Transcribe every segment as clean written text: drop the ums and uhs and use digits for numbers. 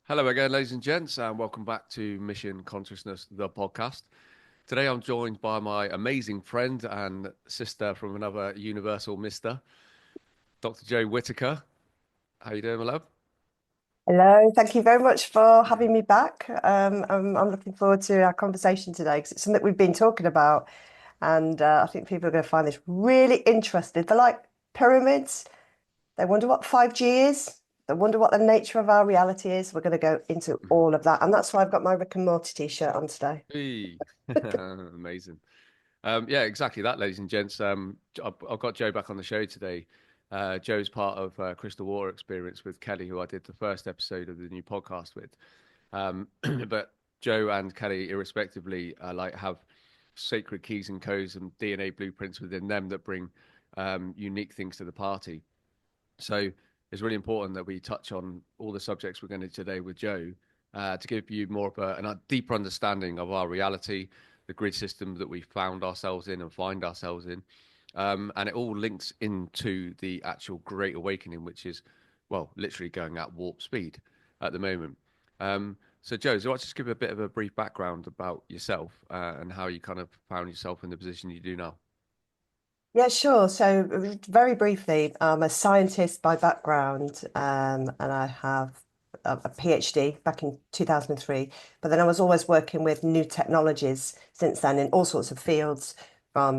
Hello again, ladies and gents, and welcome back to Mission Consciousness, the podcast. Today I'm joined by my amazing friend and sister from another universal mister, Dr. Jo Whitaker. How you doing, my love? Hello, thank you very much for having me back. I'm looking forward to our conversation today because it's something we've been talking about, and I think people are going to find this really interesting. They're like pyramids. They wonder what 5G is. They wonder what the nature of our reality is. We're going to go into all of that, and that's why I've got my Rick and Morty t-shirt on today. Hey. Amazing. Yeah, exactly that, ladies and gents. I've got Joe back on the show today. Joe's part of Crystal Water Experience with Kelly, who I did the first episode of the new podcast with. But Joe and Kelly, irrespectively, have sacred keys and codes and DNA blueprints within them that bring unique things to the party. So it's really important that we touch on all the subjects we're going to today with Joe to give you more of a deeper understanding of our reality, the grid system that we found ourselves in and find ourselves in. And it all links into the actual Great Awakening, which is, well, literally going at warp speed at the moment. So, Joe, so I'll just give a bit of a brief background about yourself and how you kind of found yourself in the position you do now. Yeah, sure. So, very briefly, I'm a scientist by background, and I have a PhD back in 2003. But then I was always working with new technologies since then in all sorts of fields, from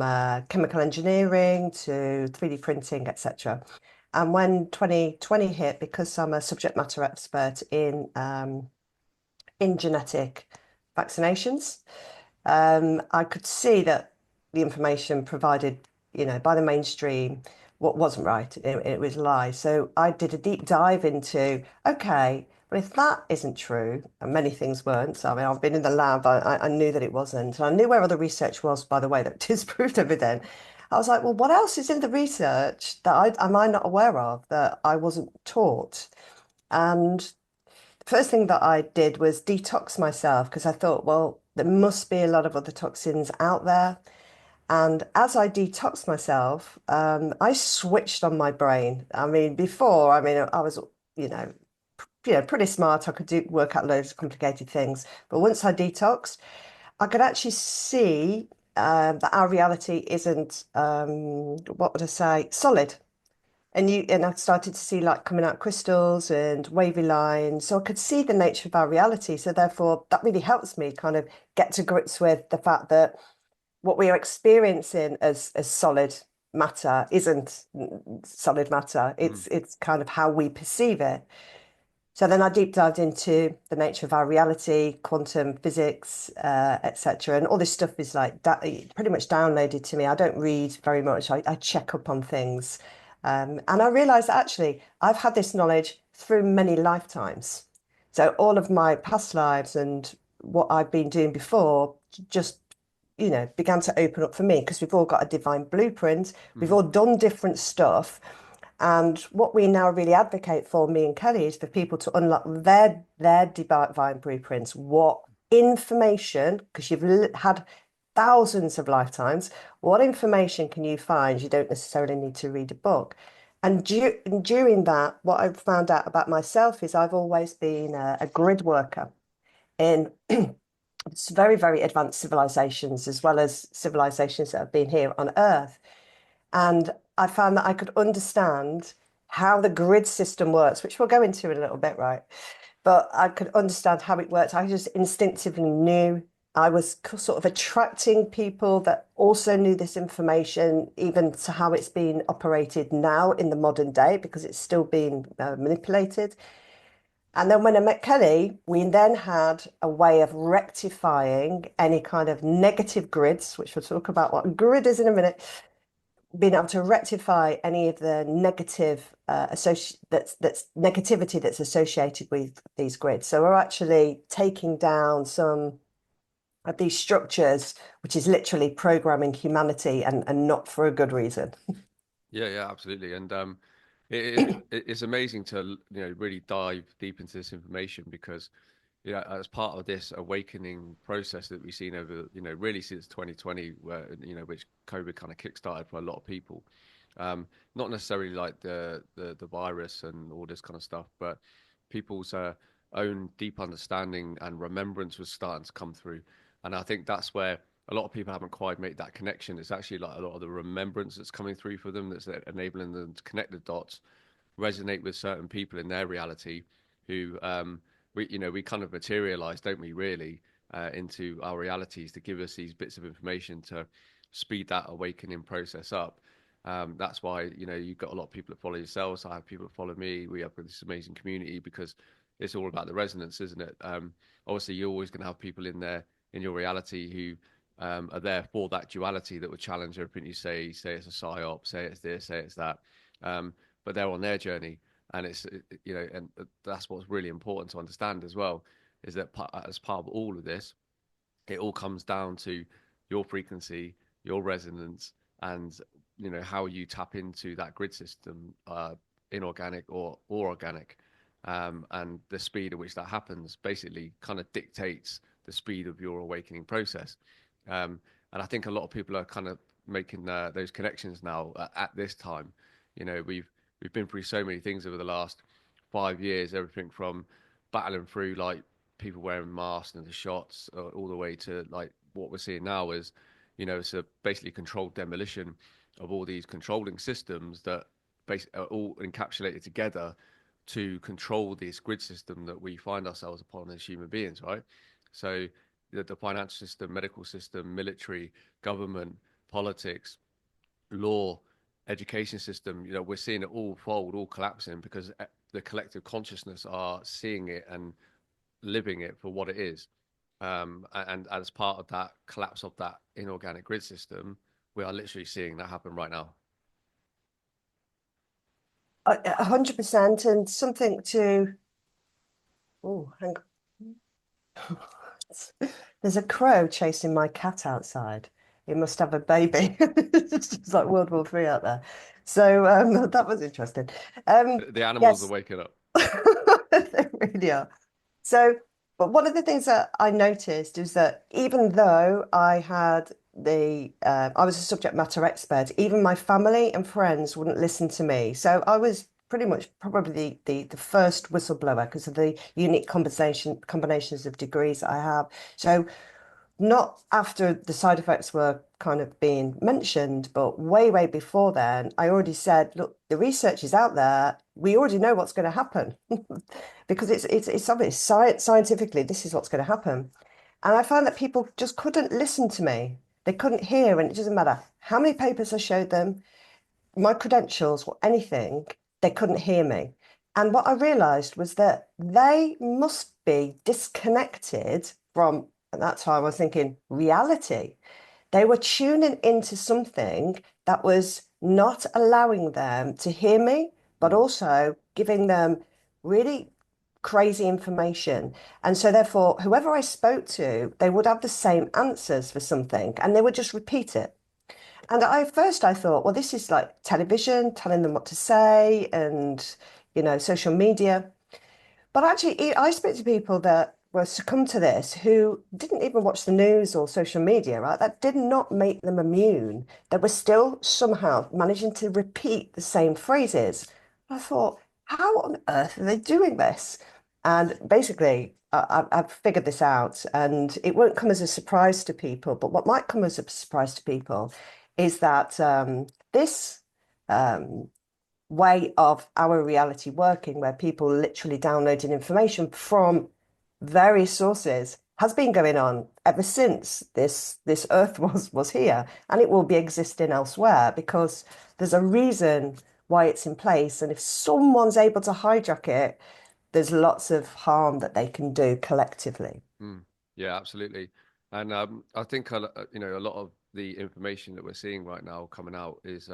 chemical engineering to 3D printing, etc. And when 2020 hit, because I'm a subject matter expert in genetic vaccinations, I could see that the information provided, by the mainstream, what wasn't right. It was lies. So I did a deep dive into, okay, but if that isn't true, and many things weren't, so I mean, I've been in the lab, I knew that it wasn't, and I knew where other research was, by the way, that disproved everything. I was like, well, what else is in the research that am I not aware of that I wasn't taught? And first thing that I did was detox myself because I thought, well, there must be a lot of other toxins out there. And as I detoxed myself, I switched on my brain. I mean, before, I mean, I was, you know, pretty smart. I could work out loads of complicated things. But once I detoxed, I could actually see that our reality isn't, what would I say, solid. And I started to see like coming out crystals and wavy lines. So I could see the nature of our reality. So therefore that really helps me kind of get to grips with the fact that what we are experiencing as solid matter isn't solid matter. Mm. It's kind of how we perceive it. So then I deep dived into the nature of our reality, quantum physics, etc. And all this stuff is like pretty much downloaded to me. I don't read very much. I check up on things. And I realized that actually I've had this knowledge through many lifetimes. So all of my past lives and what I've been doing before just, began to open up for me because we've all got a divine blueprint. We've Hmm. all done different stuff. And what we now really advocate for, me and Kelly, is for people to unlock their divine blueprints. What information, because you've had thousands of lifetimes, what information can you find? You don't necessarily need to read a book. And during that, what I've found out about myself is I've always been a grid worker in very, very advanced civilizations, as well as civilizations that have been here on Earth. And I found that I could understand how the grid system works, which we'll go into in a little bit, right? But I could understand how it works. I just instinctively knew I was sort of attracting people that also knew this information, even to how it's being operated now in the modern day, because it's still being manipulated. And then when I met Kelly, we then had a way of rectifying any kind of negative grids, which we'll talk about what a grid is in a minute, being able to rectify any of the negative that's negativity that's associated with these grids. So we're actually taking down some of these structures, which is literally programming humanity and not for a good reason. Yeah, yeah, absolutely. And it's amazing to really dive deep into this information because as part of this awakening process that we've seen over really since 2020, where which COVID kind of kickstarted for a lot of people. Not necessarily like the virus and all this kind of stuff, but people's own deep understanding and remembrance was starting to come through. And I think that's where a lot of people haven't quite made that connection. It's actually like a lot of the remembrance that's coming through for them that's enabling them to connect the dots, resonate with certain people in their reality who we kind of materialize, don't we, really, into our realities to give us these bits of information to speed that awakening process up. That's why, you've got a lot of people that follow yourselves. I have people that follow me. We have this amazing community because it's all about the resonance, isn't it? Obviously, you're always going to have people in there in your reality who are there for that duality that would challenge everything you say it's a psyop, say it's this, say it's that. But they're on their journey, and and that's what's really important to understand as well, is that as part of all of this, it all comes down to your frequency, your resonance, and how you tap into that grid system, inorganic or organic, and the speed at which that happens basically kind of dictates the speed of your awakening process. And I think a lot of people are kind of making those connections now at this time. We've been through so many things over the last 5 years, everything from battling through like people wearing masks and the shots, all the way to like what we're seeing now is, it's a basically controlled demolition of all these controlling systems that are all encapsulated together to control this grid system that we find ourselves upon as human beings, right? So the financial system, medical system, military, government, politics, law, education system, we're seeing it all fold, all collapsing because the collective consciousness are seeing it and living it for what it is. And as part of that collapse of that inorganic grid system, we are literally seeing that happen right now. 100%. And something to, oh, hang on. There's a crow chasing my cat outside. It must have a baby. It's just like World War III out there. So that was interesting. The animals are Yes, waking up. they really are. So, but one of the things that I noticed is that even though I was a subject matter expert, even my family and friends wouldn't listen to me. So I was pretty much probably the first whistleblower because of the unique combinations of degrees that I have. So not after the side effects were kind of being mentioned, but way, way before then, I already said, look, the research is out there. We already know what's going to happen because it's obvious scientifically, this is what's going to happen. And I found that people just couldn't listen to me. They couldn't hear, and it doesn't matter how many papers I showed them, my credentials or anything, they couldn't hear me. And what I realized was that they must be disconnected from, at that time, I was thinking reality. They were tuning into something that was not allowing them to hear me, but Mm, also giving them really crazy information. And so, therefore, whoever I spoke to, they would have the same answers for something and they would just repeat it. And at first I thought, well, this is like television telling them what to say and, social media. But actually, I spoke to people that were succumbed to this who didn't even watch the news or social media, right? That did not make them immune. They were still somehow managing to repeat the same phrases. I thought, how on earth are they doing this? And basically, I've figured this out, and it won't come as a surprise to people. But what might come as a surprise to people is that this um, way of our reality working, where people literally downloading information from various sources, has been going on ever since this Earth was here, and it will be existing elsewhere because there's a reason why it's in place. And if someone's able to hijack it, there's lots of harm that they can do collectively. mm. Yeah, absolutely. And I think a lot of the information that we're seeing right now coming out is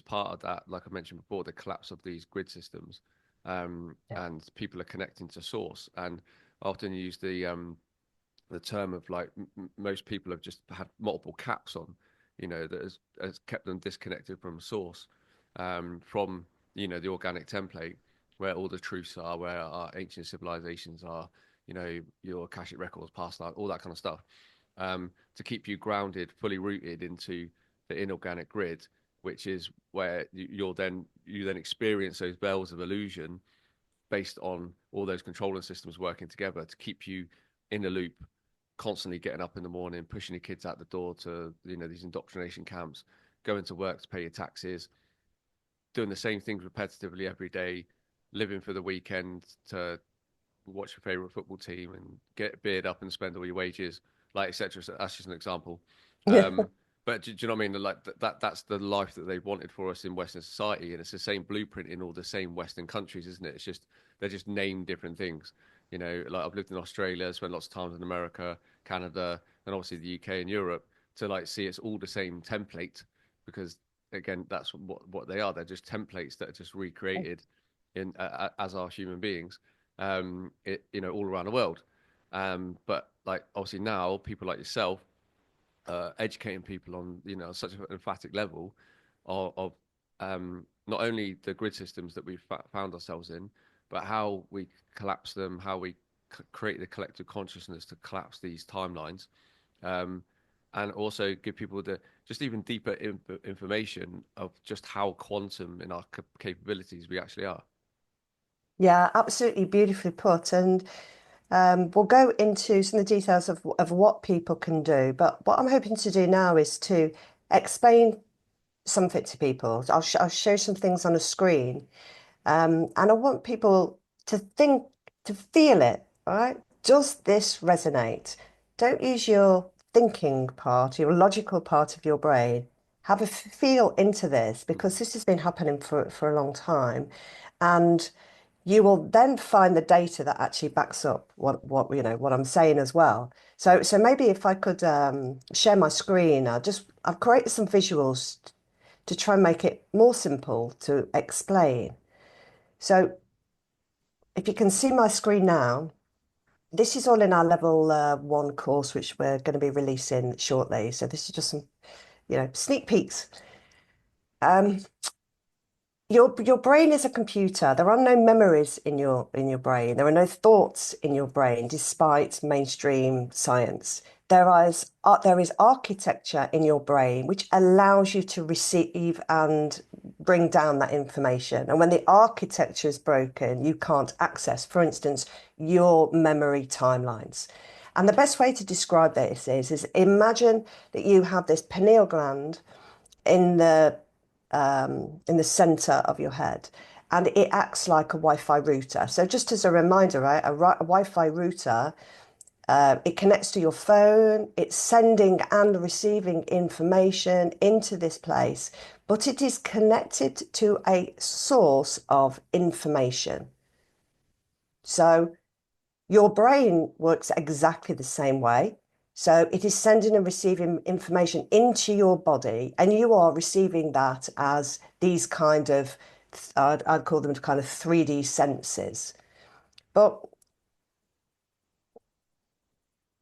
part of that. Like I mentioned before, the collapse of these grid systems, Yeah. and people are connecting to source. And I often use the term of like most people have just had multiple caps on, that has kept them disconnected from source, from the organic template where all the truths are, where our ancient civilizations are, your Akashic records, past life, all that kind of stuff, to keep you grounded, fully rooted into the inorganic grid, which is where you then experience those bells of illusion based on all those controlling systems working together to keep you in the loop, constantly getting up in the morning, pushing your kids out the door to, these indoctrination camps, going to work to pay your taxes, doing the same things repetitively every day, living for the weekend to watch your favorite football team and get beard up and spend all your wages, like etc. So that's just an example. Yeah. But do you know what I mean? Like that's the life that they wanted for us in Western society, and it's the same blueprint in all the same Western countries, isn't it? It's just they're just named different things. Like I've lived in Australia, spent lots of time in America, Canada, and obviously the UK and Europe to like see it's all the same template because again, that's what they are. They're just templates that are just recreated in as our human beings, all around the world. But like obviously now, people like yourself, educating people on such an emphatic level of not only the grid systems that we've found ourselves in, but how we collapse them, how we create the collective consciousness to collapse these timelines, um, and also give people the just even deeper information of just how quantum in our capabilities we actually are. Yeah, absolutely beautifully put. And we'll go into some of the details of what people can do. But what I'm hoping to do now is to explain something to people. I'll show some things on a screen. And I want people to think, to feel it, all right? Does this resonate? Don't use your thinking part, your logical part of your brain. Have a feel into this Mm. because this has been happening for a long time. And you will then find the data that actually backs up what I'm saying as well. So maybe if I could share my screen, I've created some visuals to try and make it more simple to explain. So if you can see my screen now, this is all in our level one course, which we're going to be releasing shortly. So this is just some, sneak peeks. Um, your brain is a computer. There are no memories in your brain. There are no thoughts in your brain, despite mainstream science. There is architecture in your brain which allows you to receive and bring down that information. And when the architecture is broken, you can't access, for instance, your memory timelines. And the best way to describe this is imagine that you have this pineal gland in the center of your head, and it acts like a Wi-Fi router. So just as a reminder, right, a Wi-Fi router, it connects to your phone, it's sending and receiving information into this place, but it is connected to a source of information. So your brain works exactly the same way. So it is sending and receiving information into your body, and you are receiving that as these kind of, I'd call them kind of 3D senses. But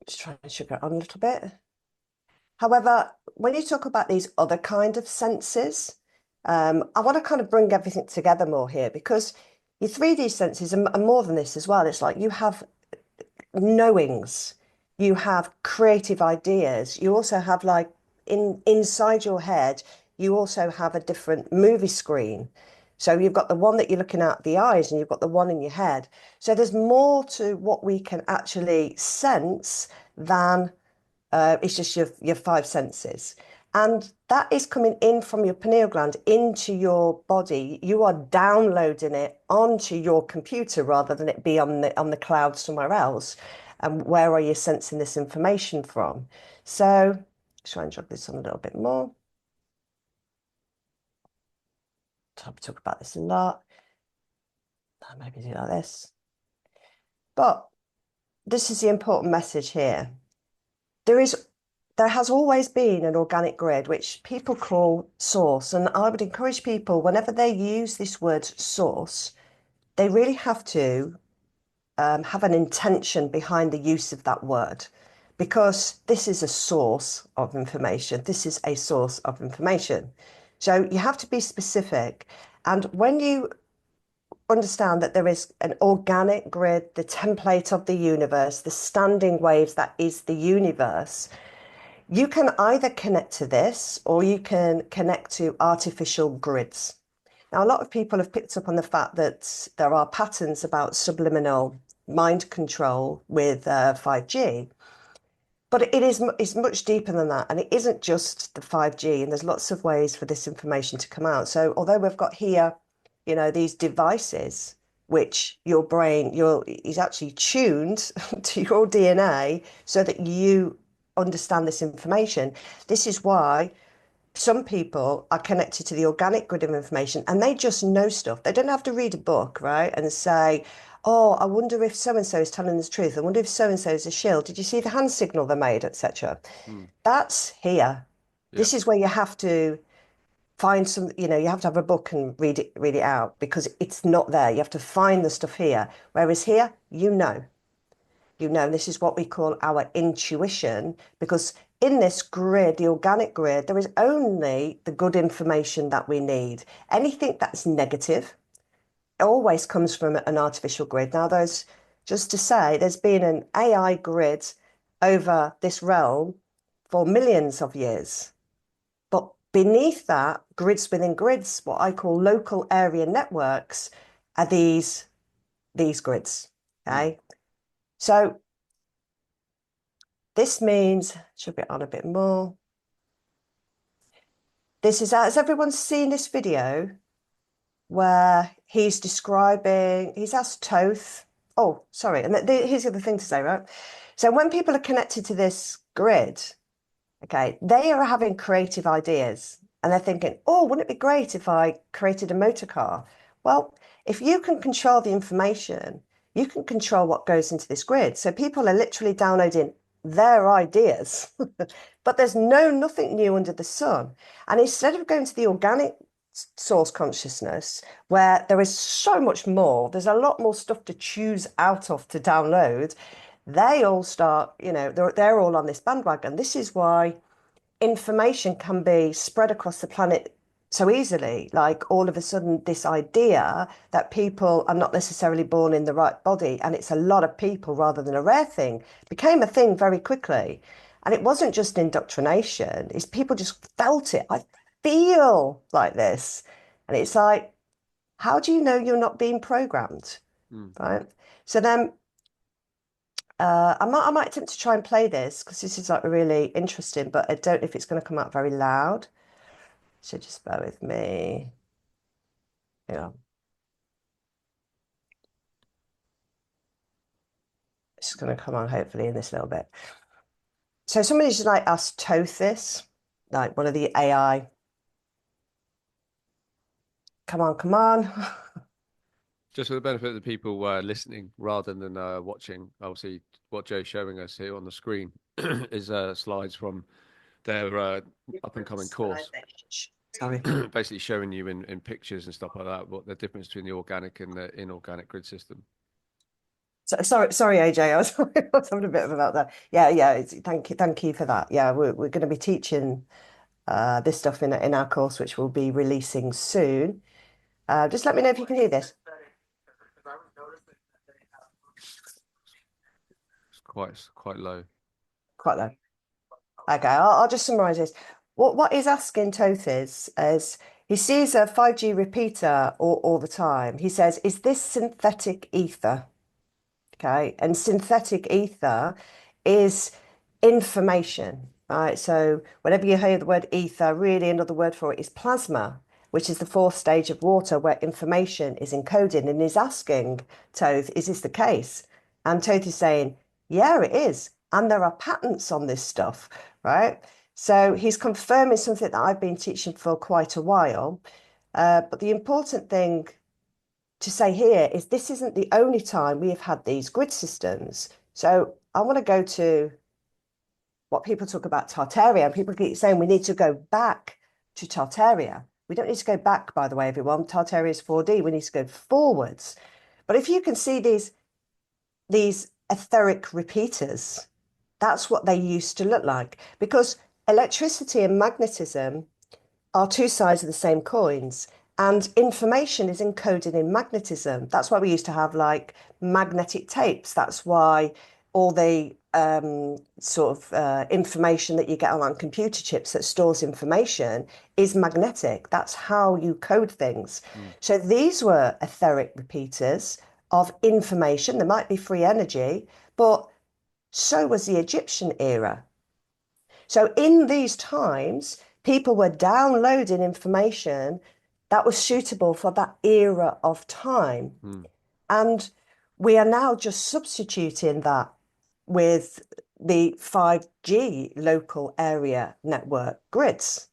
just trying to sugar it on a little bit. However, when you talk about these other kind of senses, I want to kind of bring everything together more here because your 3D senses are more than this as well. It's like you have knowings, you have creative ideas, you also have like inside your head, you also have a different movie screen. So you've got the one that you're looking at the eyes and you've got the one in your head. So there's more to what we can actually sense than it's just your five senses. And that is coming in from your pineal gland into your body. You are downloading it onto your computer rather than it be on the cloud somewhere else. And where are you sensing this information from? So try and jog this on a little bit more. Talk about this a lot. Maybe do like this. But this is the important message here. There is there has always been an organic grid, which people call source. And I would encourage people, whenever they use this word source, they really have to have an intention behind the use of that word, because this is a source of information. This is a source of information. So you have to be specific. And when you understand that there is an organic grid, the template of the universe, the standing waves that is the universe, you can either connect to this or you can connect to artificial grids. Now, a lot of people have picked up on the fact that there are patterns about subliminal mind control with 5G. But it is it's much deeper than that, and it isn't just the 5G, and there's lots of ways for this information to come out. So although we've got here, these devices, which your brain is actually tuned to your DNA so that you understand this information. This is why some people are connected to the organic grid of information and they just know stuff. They don't have to read a book, right? And say, oh, I wonder if so and so is telling the truth. I wonder if so and so is a shield. Did you see the hand signal they made, etc.? Mm. That's here. Yeah. This is where you have to find some, you have to have a book and read it out because it's not there. You have to find the stuff here. Whereas here, this is what we call our intuition, because in this grid, the organic grid, there is only the good information that we need. Anything that's negative always comes from an artificial grid. Now, just to say, there's been an AI grid over this realm for millions of years. But beneath that, grids within grids, what I call local area networks, are these grids. Mm. Okay. So this means, should be on a bit more. This is, has everyone seen this video where he's asked Toth, oh, sorry, and here's the other thing to say, right? So when people are connected to this grid, okay, they are having creative ideas and they're thinking, oh, wouldn't it be great if I created a motor car? Well, if you can control the information, you can control what goes into this grid. So people are literally downloading their ideas, but there's nothing new under the sun. And instead of going to the organic source consciousness, where there is so much more, there's a lot more stuff to choose out of to download, they all start, they're all on this bandwagon. This is why information can be spread across the planet so easily. Like all of a sudden, this idea that people are not necessarily born in the right body, and it's a lot of people rather than a rare thing, became a thing very quickly. And it wasn't just indoctrination, it's people just felt it. I feel like this. And it's like, how do you know you're not being programmed? Mm. Right. So then I might attempt to try and play this because this is like really interesting, but I don't know if it's going to come out very loud. So just bear with me. Yeah, it's going to come on hopefully in this little bit. So somebody just like asked Toth this, like one of the AI. Come on, come on. Just for the benefit of the people listening rather than watching, obviously what Joe's showing us here on the screen is slides from their up and coming course, Sorry. basically showing you in pictures and stuff like that what the difference between the organic and the inorganic grid system. So, sorry, AJ. I was having a bit of about that. Yeah. Thank you for that. Yeah, we're going to be teaching this stuff in our course, which we'll be releasing soon. Just let me know if you can hear this. It's quite low. Quite low. Okay, I'll just summarize this. What he's asking Toth is he sees a 5G repeater all the time. He says, is this synthetic ether? Okay, and synthetic ether is information, right? So whenever you hear the word ether, really another word for it is plasma, which is the fourth stage of water where information is encoded. And he's asking Toth, is this the case? And Toth is saying, yeah, it is. And there are patents on this stuff, right? So he's confirming something that I've been teaching for quite a while. But the important thing to say here is this isn't the only time we have had these grid systems. So I want to go to what people talk about Tartaria, and people keep saying we need to go back to Tartaria. We don't need to go back, by the way, everyone. Tartaria is 4D. We need to go forwards. But if you can see these etheric repeaters, that's what they used to look like, because electricity and magnetism are two sides of the same coins. And information is encoded in magnetism. That's why we used to have like magnetic tapes. That's why all the sort of information that you get on computer chips that stores information is magnetic. That's how you code things. Mm, So these were etheric repeaters of information. There might be free energy, but so was the Egyptian era. So in these times, people were downloading information that was suitable for that era of time. mm, And we are now just substituting that with the 5G local area network grids.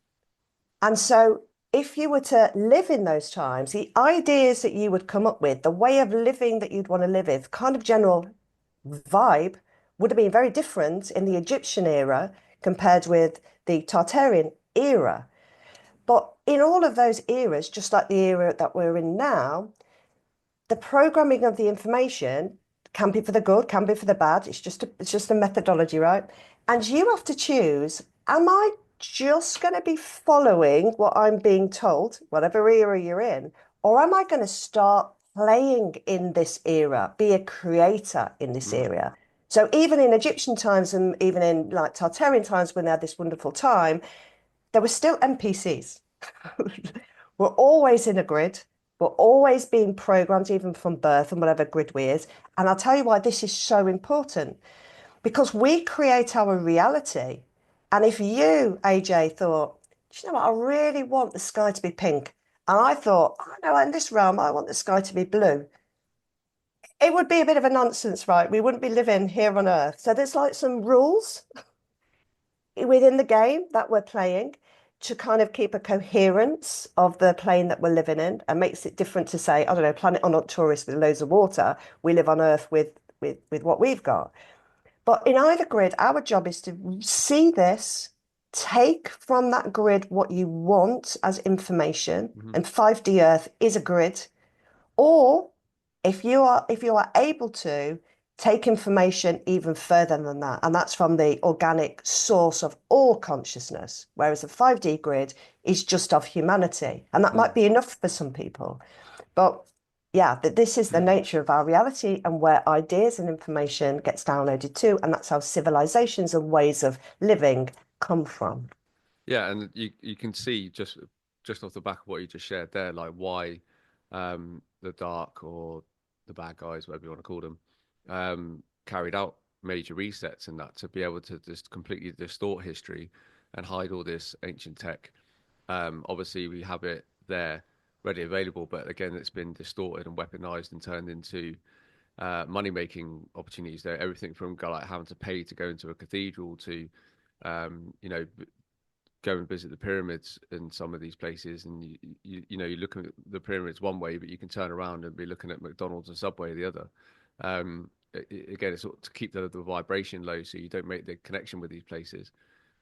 And so, if you were to live in those times, the ideas that you would come up with, the way of living that you'd want to live with, kind of general vibe would have been very different in the Egyptian era compared with the Tartarian era. But in all of those eras, just like the era that we're in now, the programming of the information can be for the good, can be for the bad. It's just a methodology, right? And you have to choose, am I just going to be following what I'm being told, whatever era you're in, or am I going to start playing in this era, be a creator in this mm. area? So even in Egyptian times and even in like Tartarian times when they had this wonderful time, there were still NPCs. We're always in a grid. We're always being programmed, even from birth and whatever grid we is. And I'll tell you why this is so important. Because we create our reality. And if you, AJ, thought, do you know what, I really want the sky to be pink. And I thought, oh no, in this realm, I want the sky to be blue. It would be a bit of a nonsense, right? We wouldn't be living here on Earth. So there's like some rules within the game that we're playing to kind of keep a coherence of the plane that we're living in and makes it different to say, I don't know, planet on Arcturus with loads of water. We live on Earth with what we've got. But in either grid, our job is to see this, take from that grid what you want as information, Mhm. and 5D Earth is a grid. Or if you are able to take information even further than that, and that's from the organic source of all consciousness, whereas a 5D grid is just of humanity. And that might Mm. be enough for some people. But yeah, that this is the nature of our reality and where ideas and information gets downloaded to, and that's how civilizations and ways of living come from. Yeah, and you can see just off the back of what you just shared there, like why the dark or the bad guys, whatever you want to call them, carried out major resets and that to be able to just completely distort history and hide all this ancient tech. Obviously, we have it there ready available, but again, it's been distorted and weaponized and turned into money making opportunities there. Everything from like having to pay to go into a cathedral to you know, go and visit the pyramids in some of these places, and you're looking at the pyramids one way, but you can turn around and be looking at McDonald's and Subway the other. Again, it's sort of to keep the vibration low, so you don't make the connection with these places,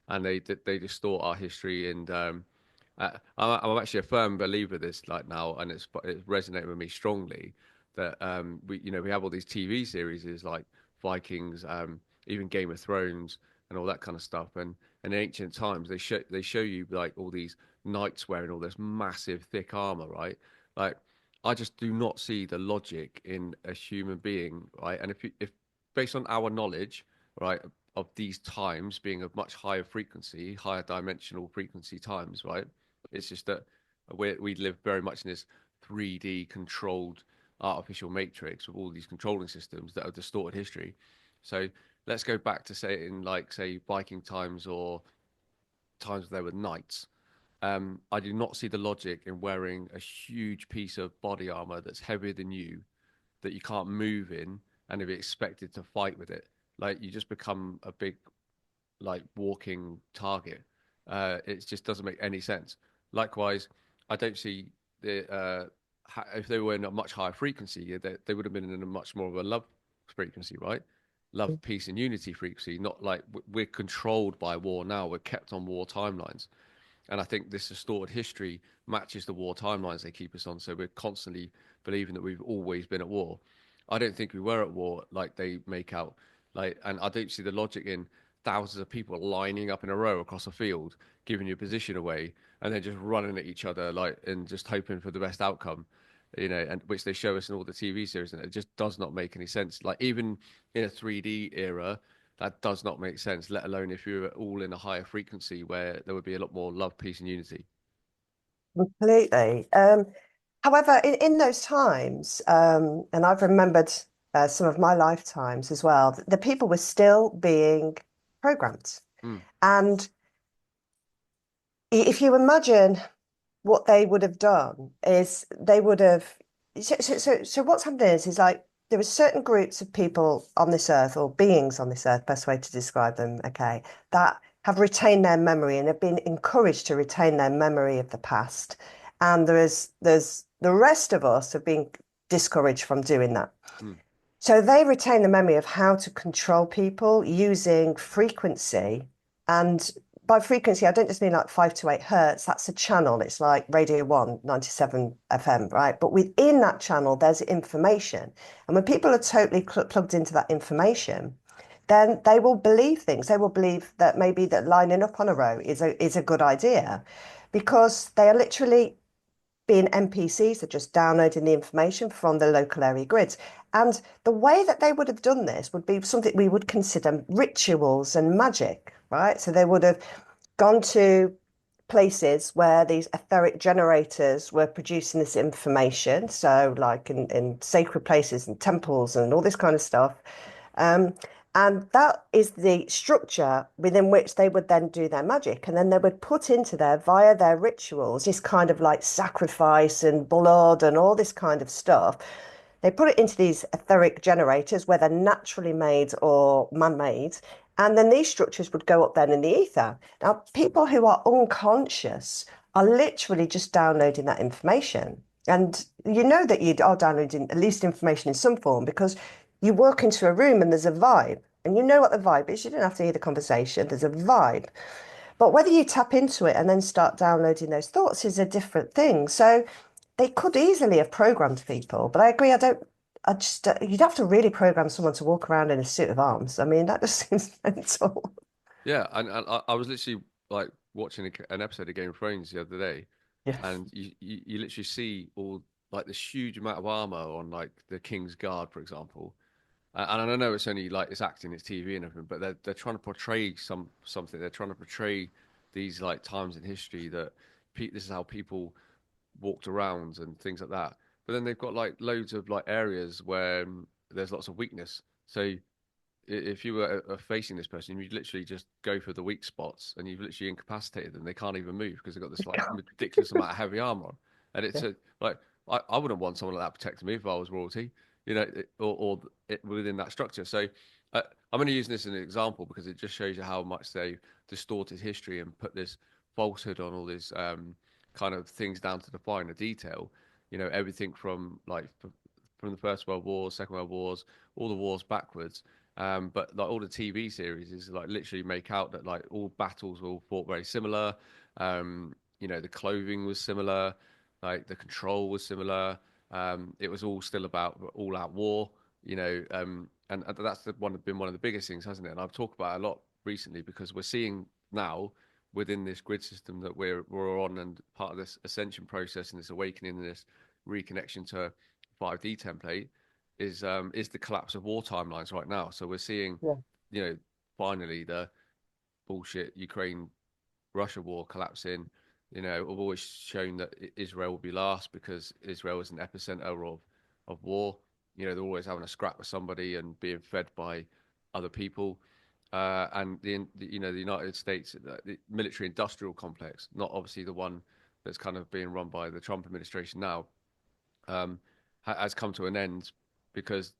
and they distort our history. And I'm actually a firm believer of this, like now, and it's resonating with me strongly that we have all these TV series like Vikings, even Game of Thrones, and all that kind of stuff. And in ancient times, they show you like all these knights wearing all this massive thick armor, right? Like I just do not see the logic in a human being, right? And if based on our knowledge, right, of these times being of much higher frequency, higher dimensional frequency times, right? It's just that we live very much in this 3D controlled artificial matrix with all these controlling systems that have distorted history. So let's go back to say in like say Viking times or times where there were knights. I do not see the logic in wearing a huge piece of body armor that's heavier than you that you can't move in and be expected to fight with it. Like you just become a big like walking target. It just doesn't make any sense. Likewise, I don't see if they were in a much higher frequency, they would have been in a much more of a love frequency, right? Love, peace, and unity frequency. Not like we're controlled by war now. We're kept on war timelines. And I think this distorted history matches the war timelines they keep us on. So we're constantly believing that we've always been at war. I don't think we were at war like they make out. Like, and I don't see the logic in thousands of people lining up in a row across a field, giving your position away, and then just running at each other, like, and just hoping for the best outcome. and which they show us in all the TV series, and it just does not make any sense. Like even in a 3D era, that does not make sense, let alone if you're all in a higher frequency where there would be a lot more love, peace, and unity. Completely. However, in those times, and I've remembered some of my lifetimes as well, the people were still being programmed. Mm, And if you imagine what they would have done is they would have so what's happened is like there are certain groups of people on this earth or beings on this earth, best way to describe them, okay, that have retained their memory and have been encouraged to retain their memory of the past. And there's the rest of us have been discouraged from doing that. mm, So they retain the memory of how to control people using frequency. And by frequency, I don't just mean like 5 to 8 hertz. That's a channel. It's like Radio 1, 97 FM, right? But within that channel, there's information. And when people are totally plugged into that information, then they will believe things. They will believe that maybe that lining up on a row is a good idea because they are literally being NPCs, they're just downloading the information from the local area grids. And the way that they would have done this would be something we would consider rituals and magic, right? So they would have gone to places where these etheric generators were producing this information. So, like in sacred places and temples and all this kind of stuff. Um, and that is the structure within which they would then do their magic. And then they would put into there, via their rituals, this kind of like sacrifice and blood and all this kind of stuff. They put it into these etheric generators, whether naturally made or man made. And then these structures would go up then in the ether. Now, people who are unconscious are literally just downloading that information. And you know that you are downloading at least information in some form because you walk into a room and there's a vibe. And you know what the vibe is. You don't have to hear the conversation. There's a vibe. But whether you tap into it and then start downloading those thoughts is a different thing. So they could easily have programmed people. But I agree, I just, you'd have to really program someone to walk around in a suit of arms. I mean, that just seems mental. yeah, and I was literally like watching an episode of Game of Thrones the other day, Yes. and you literally see all like this huge amount of armor on like the King's Guard, for example. And I know it's only like it's acting, it's TV and everything, but they're trying to portray something. They're trying to portray these like times in history that this is how people walked around and things like that. But then they've got like loads of like areas where there's lots of weakness. So if you were facing this person, you'd literally just go for the weak spots, and you've literally incapacitated them. They can't even move because they've got this like ridiculous amount of heavy armor on. And it's Yeah. like I wouldn't want someone like that protecting me if I was royalty, within that structure. So I'm only using this as an example because it just shows you how much they distorted history and put this falsehood on all these kind of things down to the finer detail. Everything from from the First World War, Second World Wars, all the wars backwards. But like all the TV series is like literally make out that like all battles were all fought very similar. The clothing was similar, like the control was similar. It was all still about all out war, and that's been one of the biggest things, hasn't it? And I've talked about it a lot recently because we're seeing now within this grid system that we're on, and part of this ascension process and this awakening and this reconnection to 5D template is the collapse of war timelines right now. So we're seeing, Yeah. finally the bullshit Ukraine Russia war collapsing. I've always shown that Israel will be last because Israel is an epicenter of war. They're always having a scrap with somebody and being fed by other people. And the United States, the military industrial complex, not obviously the one that's kind of being run by the Trump administration now, um, has come to an end because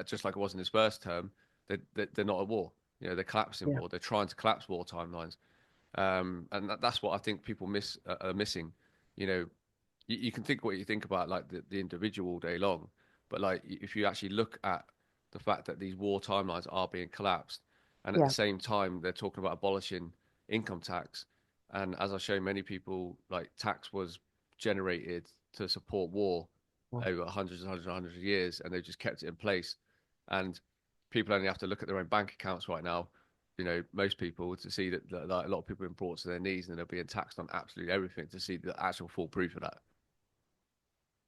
just like it was in his first term, they're not at war. They're collapsing Yeah. war. They're trying to collapse war timelines, and that's what I think people are missing. You know, you can think what you think about like the individual all day long, but like if you actually look at the fact that these war timelines are being collapsed, and at the Yeah. same time they're talking about abolishing income tax, and as I show many people, like tax was generated to support war over hundreds of years, and they've just kept it in place. And people only have to look at their own bank accounts right now. Most people to see that like, a lot of people have been brought to their knees and they're being taxed on absolutely everything to see the actual full proof of that.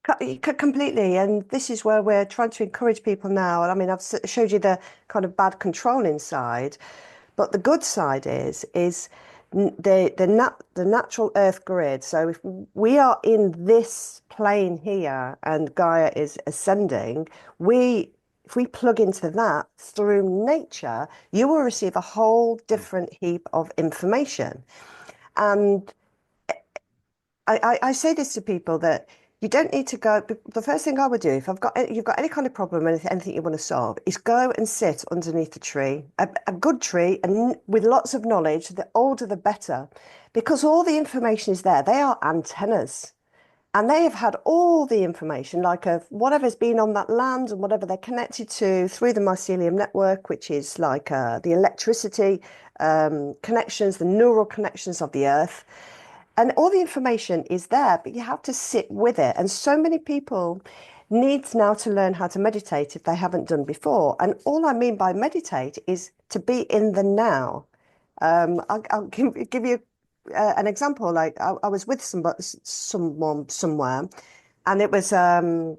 Completely. And this is where we're trying to encourage people now. And I mean, showed you the kind of bad controlling side, but the good side is the natural Earth grid. So if we are in this plane here and Gaia is ascending, we if we plug into that through nature, you will receive a whole Mm. different heap of information. And I say this to people that you don't need to go. The first thing I would do if you've got any kind of problem and anything you want to solve is go and sit underneath a tree, a good tree, and with lots of knowledge. The older, the better, because all the information is there. They are antennas. And they have had all the information, like of whatever's been on that land and whatever they're connected to through the mycelium network, which is like the electricity connections, the neural connections of the earth. And all the information is there, but you have to sit with it. And so many people need now to learn how to meditate if they haven't done before. And all I mean by meditate is to be in the now. I'll give you an example. Like I was with someone somewhere, and it was an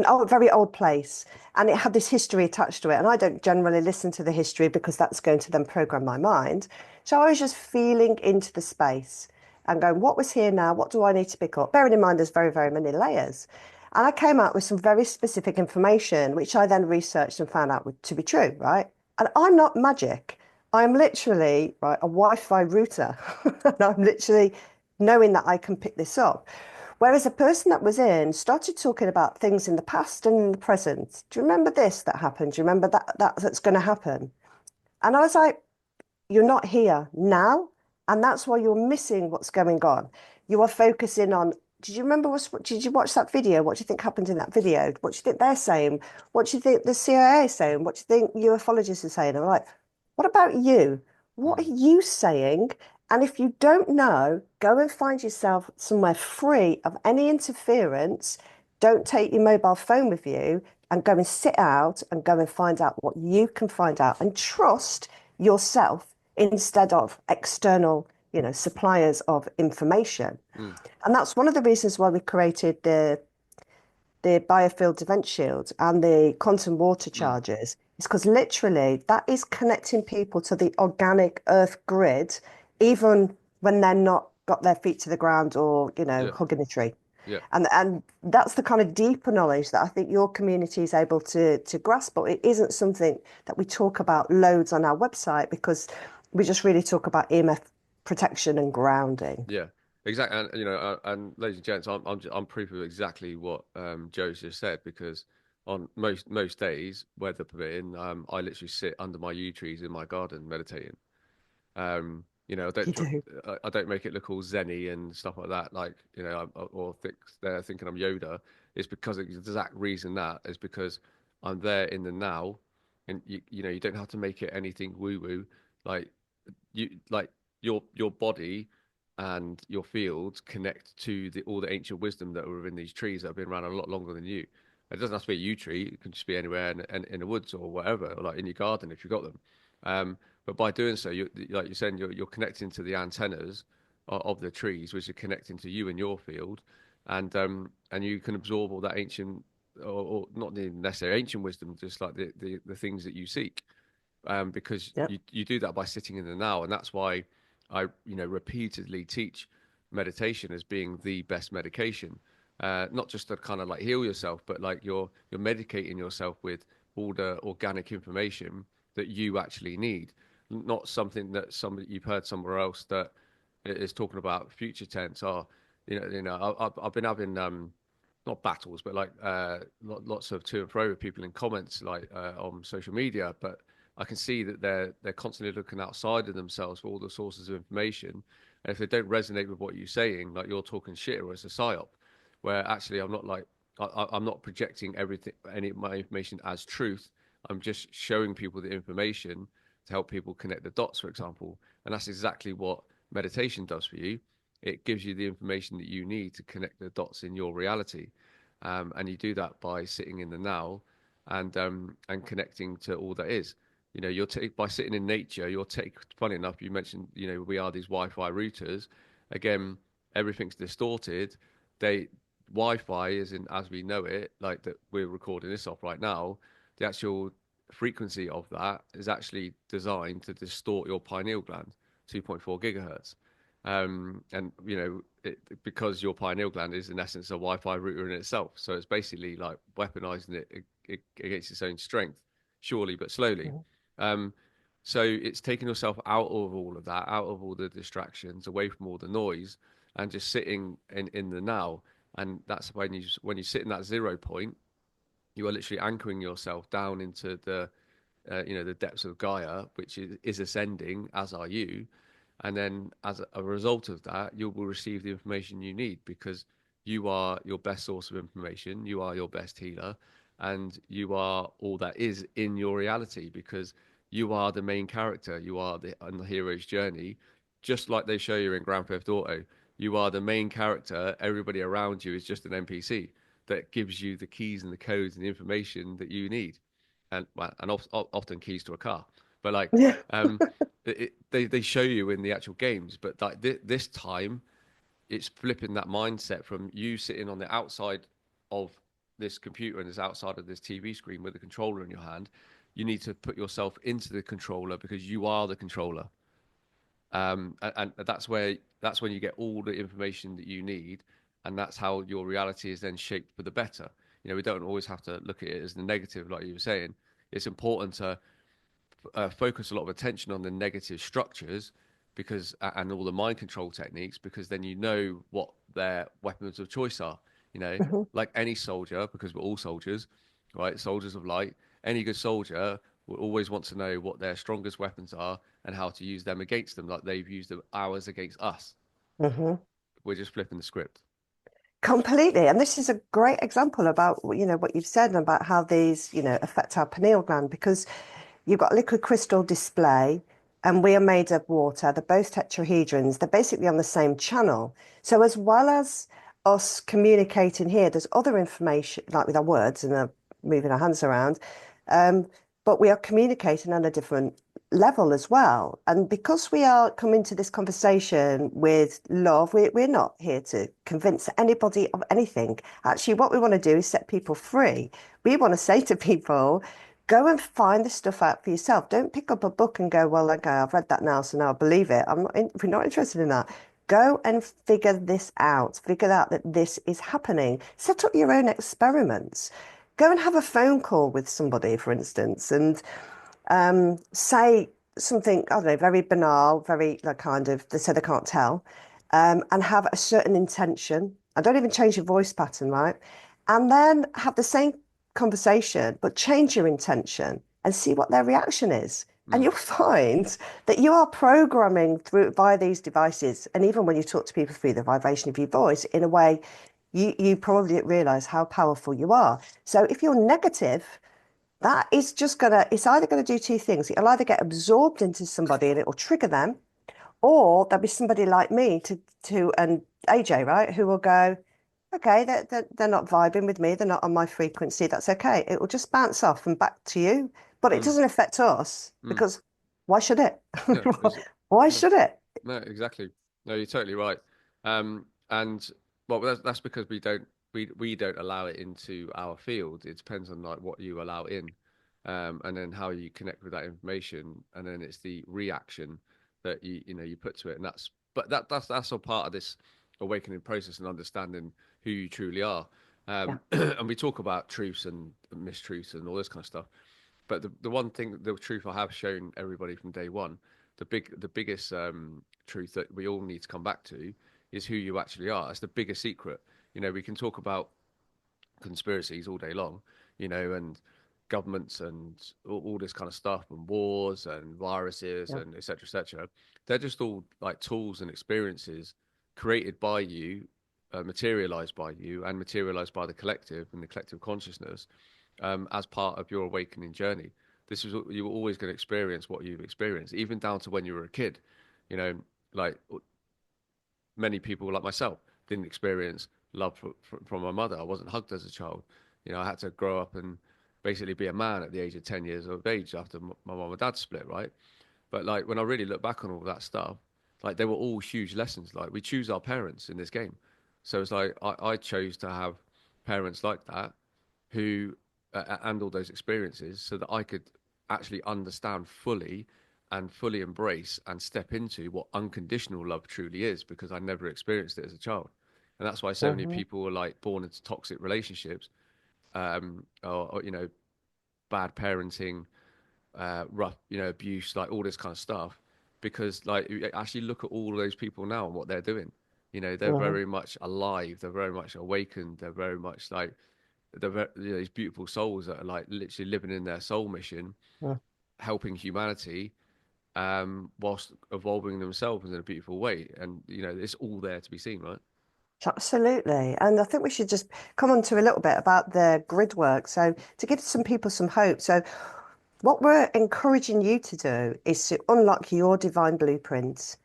old, very old place, and it had this history attached to it. And I don't generally listen to the history because that's going to then program my mind. So I was just feeling into the space and going, what was here now? What do I need to pick up? Bearing in mind, there's very, very many layers. And I came out with some very specific information, which I then researched and found out to be true, right? And I'm not magic. I'm literally, right, a Wi-Fi router. And I'm literally knowing that I can pick this up. Whereas the person that was in started talking about things in the past and in the present. Do you remember this that happened? Do you remember that's going to happen? And I was like, you're not here now, and that's why you're missing what's going on. You are focusing on, did you remember did you watch that video? What do you think happened in that video? What do you think they're saying? What do you think the CIA is saying? What do you think ufologists are saying? I'm like, what about you? What are Mm. you saying? And if you don't know, go and find yourself somewhere free of any interference. Don't take your mobile phone with you and go and sit out and go and find out what you can find out and trust yourself instead of external, suppliers of information. Mm. And that's one of the reasons why we created the biofield event shield and the quantum water Mm. chargers. It's because literally that is connecting people to the organic earth grid, even when they're not got their feet to the ground or, Yeah. hugging a tree. Yeah. And that's the kind of deeper knowledge that I think your community is able to grasp, but it isn't something that we talk about loads on our website because we just really talk about EMF protection and grounding. Yeah, exactly. And and ladies and gents, I'm proof of exactly what Joe's just said because on most days, weather permitting, I literally sit under my yew trees in my garden meditating. You do. I don't make it look all zenny and stuff like that. Like or they're thinking I'm Yoda. It's because of the exact reason that is because I'm there in the now, and you don't have to make it anything woo woo. Like like your body and your fields connect to all the ancient wisdom that were in these trees that have been around a lot longer than you. It doesn't have to be a yew tree; it can just be anywhere in the woods or whatever, or like in your garden if you've got them. But by doing so, like you're saying, you're connecting to the antennas of the trees, which are connecting to you and your field, and you can absorb all that ancient, or not necessarily ancient wisdom, just like the things that you seek because Yep. you do that by sitting in the now, and that's why I repeatedly teach meditation as being the best medication, not just to kind of like heal yourself, but like you're medicating yourself with all the organic information that you actually need, not something that somebody you've heard somewhere else that is talking about future tense. Or I've been having not battles, but like lots of to and fro with people in comments, like on social media. But I can see that they're constantly looking outside of themselves for all the sources of information, and if they don't resonate with what you're saying, like you're talking shit or it's a psyop, where actually I'm not like I'm not projecting everything any of my information as truth. I'm just showing people the information to help people connect the dots, for example, and that's exactly what meditation does for you. It gives you the information that you need to connect the dots in your reality. And you do that by sitting in the now and connecting to all that is. By sitting in nature, you're take. Funny enough, you mentioned, we are these Wi-Fi routers. Again, everything's distorted. They Wi-Fi is in as we know it, like that we're recording this off right now, the actual frequency of that is actually designed to distort your pineal gland, 2.4 gigahertz. And because your pineal gland is in essence a Wi-Fi router in itself, so it's basically like weaponizing it against its own strength, surely but slowly. Mhm. Um, so it's taking yourself out of all of that, out of all the distractions, away from all the noise, and just sitting in the now. And that's when you sit in that 0 point, you are literally anchoring yourself down into the depths of Gaia, which is ascending, as are you. And then as a result of that, you will receive the information you need because you are your best source of information, you are your best healer, and you are all that is in your reality because you are the main character. You are on the hero's journey, just like they show you in Grand Theft Auto. You are the main character. Everybody around you is just an NPC that gives you the keys and the codes and the information that you need, and well, and often keys to a car. But like, Yeah. um, they show you in the actual games, but like this time, it's flipping that mindset from you sitting on the outside of this computer and this outside of this TV screen with a controller in your hand. You need to put yourself into the controller because you are the controller. And that's when you get all the information that you need, and that's how your reality is then shaped for the better. We don't always have to look at it as the negative, like you were saying. It's important to focus a lot of attention on the negative structures because and all the mind control techniques because then you know what their weapons of choice are. You know, Mhm. like any soldier, because we're all soldiers, right? Soldiers of light. Any good soldier will always want to know what their strongest weapons are and how to use them against them, like they've used them ours against us. Mhm. We're just flipping the script. Completely. And this is a great example about, what you've said about how these, affect our pineal gland because you've got a liquid crystal display and we are made of water. They're both tetrahedrons. They're basically on the same channel. So as well as us communicating here, there's other information, like with our words and moving our hands around. Um, but we are communicating on a different level as well. And because we are coming to this conversation with love, we're not here to convince anybody of anything. Actually, what we want to do is set people free. We want to say to people, go and find the stuff out for yourself. Don't pick up a book and go, well, okay, I've read that now, so now I believe it. We're not interested in that. Go and figure this out. Figure out that this is happening. Set up your own experiments. Go and have a phone call with somebody, for instance, and say something, I don't know, very banal, very like kind of, they said they can't tell, and have a certain intention. And don't even change your voice pattern, right? And then have the same conversation, but change your intention and see what their reaction is. And Mm, you'll find that you are programming through via these devices. And even when you talk to people through the vibration of your voice, in a way, you probably didn't realize how powerful you are. So if you're negative, that is just it's either gonna do two things. It'll either get absorbed into somebody and it will trigger them, or there'll be somebody like me and AJ, right, who will go, okay, they're not vibing with me, they're not on my frequency, that's okay. It will just bounce off and back to you. But it mm, doesn't affect us mm. because why should it? Yeah, Why no, should it? no, exactly. No, you're totally right. And well, that's because we don't allow it into our field. It depends on like what you allow in, and then how you connect with that information, and then it's the reaction that you put to it, and that's all part of this awakening process and understanding who you truly are. Yeah, And we talk about truths and mistruths and all this kind of stuff. But the one thing, the truth I have shown everybody from day one, the biggest truth that we all need to come back to is who you actually are. It's the biggest secret. We can talk about conspiracies all day long, and governments and all this kind of stuff, and wars and viruses yeah, and etc. etc. They're just all like tools and experiences created by you, materialized by you, and materialized by the collective and the collective consciousness as part of your awakening journey. This is you were always going to experience what you've experienced, even down to when you were a kid. You know, like many people like myself didn't experience love from my mother. I wasn't hugged as a child. I had to grow up and basically be a man at the age of 10 years of age after my mom and dad split, right? But like when I really look back on all that stuff, like they were all huge lessons. Like we choose our parents in this game. So it's like I chose to have parents like that who and all those experiences so that I could actually understand fully and fully embrace and step into what unconditional love truly is because I never experienced it as a child. And that's why so many Hmm. people are like born into toxic relationships, or bad parenting, rough, abuse, like all this kind of stuff. Because like you actually look at all of those people now and what they're doing. They're Hmm. very much alive. They're very much awakened. They're very much like these beautiful souls that are like literally living in their soul mission, helping humanity, whilst evolving themselves in a beautiful way. And it's all there to be seen, right? Absolutely. And I think we should just come on to a little bit about the grid work. So, to give some people some hope. So, what we're encouraging you to do is to unlock your divine blueprints,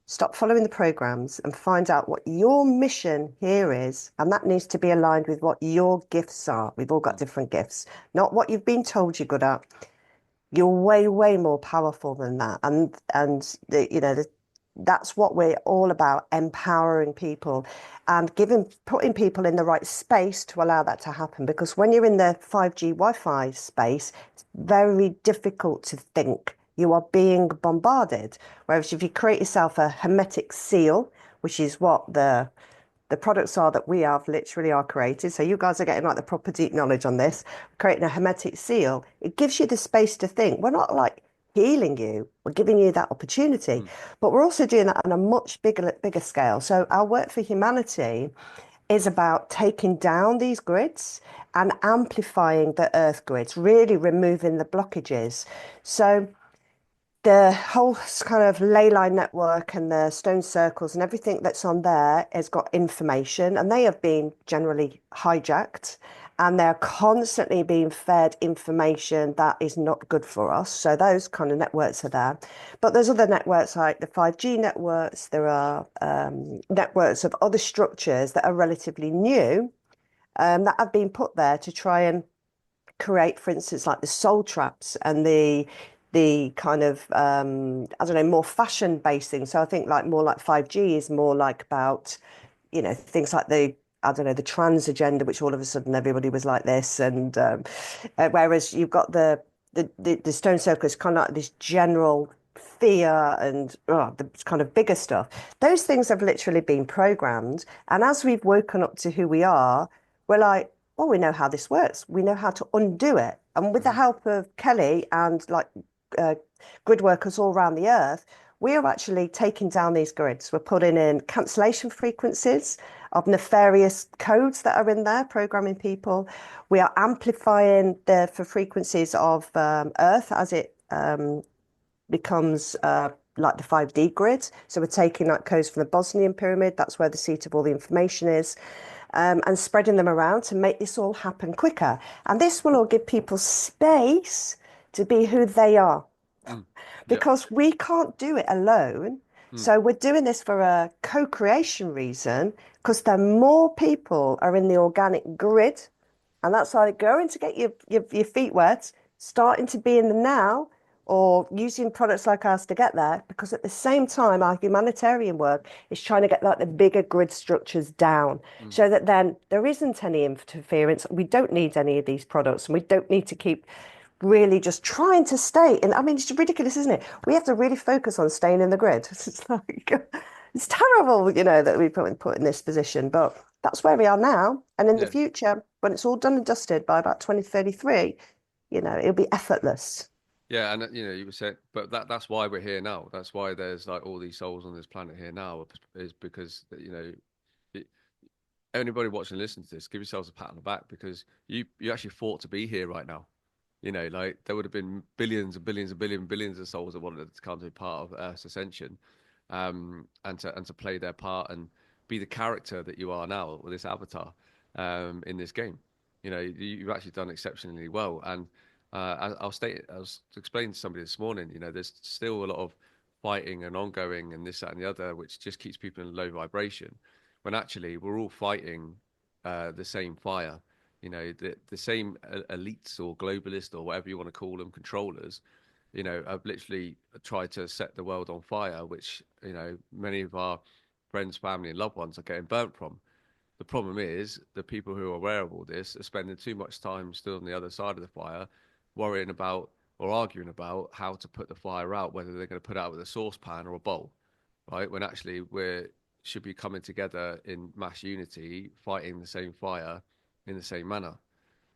stop following the programs, and find out what your mission here is. And that needs to be aligned with what your gifts are. We've all got Mm, different gifts, not what you've been told you're good at. You're way, way more powerful than that. That's what we're all about, empowering people and putting people in the right space to allow that to happen. Because when you're in the 5G Wi-Fi space, it's very difficult to think. You are being bombarded. Whereas if you create yourself a hermetic seal, which is what the products are that we have literally are created. So you guys are getting like the proper deep knowledge on this, creating a hermetic seal. It gives you the space to think. We're not like healing you, we're giving you that opportunity, mm, but we're also doing that on a much bigger scale. So our work for humanity is about taking down these grids and amplifying the earth grids, really removing the blockages. So the whole kind of ley line network and the stone circles and everything that's on there has got information, and they have been generally hijacked, and they're constantly being fed information that is not good for us. So those kind of networks are there. But there's other networks like the 5G networks. There are networks of other structures that are relatively new, that have been put there to try and create, for instance, like the soul traps and the kind of I don't know, more fashion based things. So I think like more like 5G is more like about, things like the I don't know, the trans agenda, which all of a sudden everybody was like this, and whereas you've got the stone circle is kind of like this general fear and the kind of bigger stuff. Those things have literally been programmed, and as we've woken up to who we are, we're like, well, we know how this works. We know how to undo it. And with the mhm, help of Kelly and like uh, grid workers all around the earth, we are actually taking down these grids. We're putting in cancellation frequencies of nefarious codes that are in there, programming people. We are amplifying the for frequencies of Earth as it becomes like the 5D grid. So we're taking like codes from the Bosnian pyramid, that's where the seat of all the information is, and spreading them around to make this all happen quicker. And this will all give people space to be who they are mm. Yeah. because we can't do it alone. Mm, So we're doing this for a co-creation reason because the more people are in the organic grid, and that's like going to get your feet wet, starting to be in the now, or using products like ours to get there. Because at the same time, our humanitarian work is trying to get like the bigger grid structures down mm. so that then there isn't any interference. We don't need any of these products, and we don't need to keep really just trying to stay. And I mean, it's ridiculous, isn't it? We have to really focus on staying in the grid. It's like, it's terrible, that we put in this position, but that's where we are now. And in the Yeah. future, when it's all done and dusted by about 2033, it'll be effortless. Yeah, and you were saying, but that's why we're here now. That's why there's like all these souls on this planet here now, is because it, anybody watching and listening to this, give yourselves a pat on the back because you actually fought to be here right now. Like there would have been billions and billions and billions of souls that wanted to come to be part of Earth's ascension, and to play their part and be the character that you are now with this avatar, in this game. You've actually done exceptionally well, and I was explaining to somebody this morning. There's still a lot of fighting and ongoing and this, that, and the other, which just keeps people in low vibration. When actually we're all fighting the same fire. The same elites or globalists or whatever you want to call them, controllers, have literally tried to set the world on fire, which many of our friends, family, and loved ones are getting burnt from. The problem is the people who are aware of all this are spending too much time still on the other side of the fire, worrying about or arguing about how to put the fire out, whether they're going to put it out with a saucepan or a bowl, right? When actually we should be coming together in mass unity, fighting the same fire in the same manner,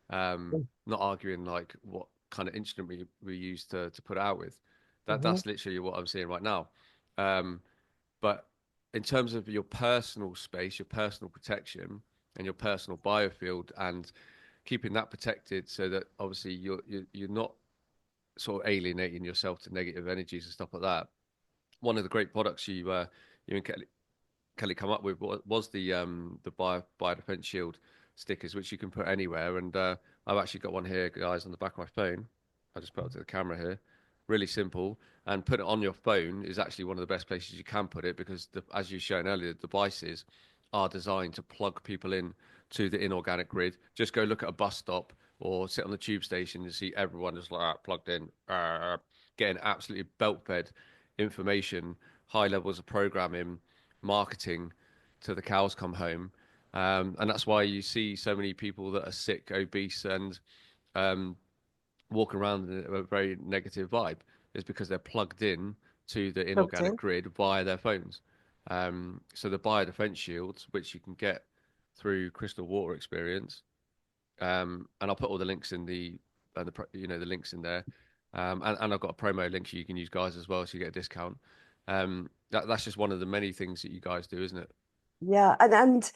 not arguing like what kind of instrument we use to put it out with. Hmm. That's literally what I'm seeing right now. Um, but in terms of your personal space, your personal protection, and your personal biofield, and keeping that protected, so that obviously you're not sort of alienating yourself to negative energies and stuff like that. One of the great products you and Kelly come up with was the bio defense shield stickers, which you can put anywhere. And I've actually got one here, guys, on the back of my phone. I just put it to the camera here. Really simple, and put it on your phone is actually one of the best places you can put it, because as you've shown earlier, the devices are designed to plug people in to the inorganic grid. Just go look at a bus stop or sit on the tube station and see everyone just like plugged in, getting absolutely belt fed information, high levels of programming, marketing to the cows come home. And that's why you see so many people that are sick, obese, and um, walk around in a very negative vibe, is because they're plugged in to the Plugged inorganic in. grid via their phones. So the bio defense shields, which you can get through Crystal Water Experience, and I'll put all the links in the links in there, and I've got a promo link so you can use, guys, as well, so you get a discount. That's just one of the many things that you guys do, isn't it? Yeah, and